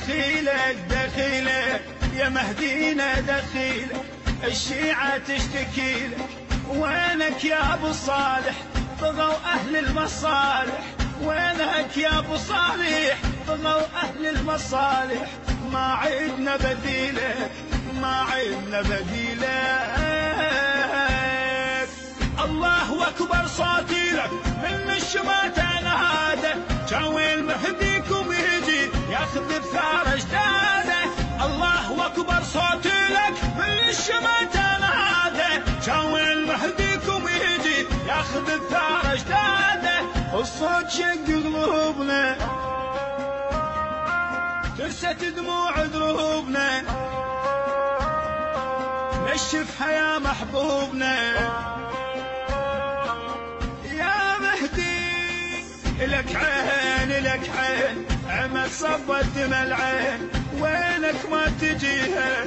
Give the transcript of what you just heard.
دخيلك دخيلك يا مهدينا دخيلك، الشيعة تشتكيلك، وينك يا ابو صالح طغوا اهل المصالح، وينك يا ابو صالح طغوا اهل المصالح، ما عدنا بديلك ما عدنا بديلك. الله اكبر صوتي لك من الشماتة نهاده، شاوي المهديكم يجي ياخذ بثار اجداده. الله اكبر صوتي لك من الشماتة نهاده، شاوي المهديكم يجي ياخذ بثار اجداده. الصوت شق قلوبنا ترست دموع دروبنا، نشفها يا محبوبنا يا مهدي. لك عين لك عين عمت صبت دم العين، وينك ما تجيها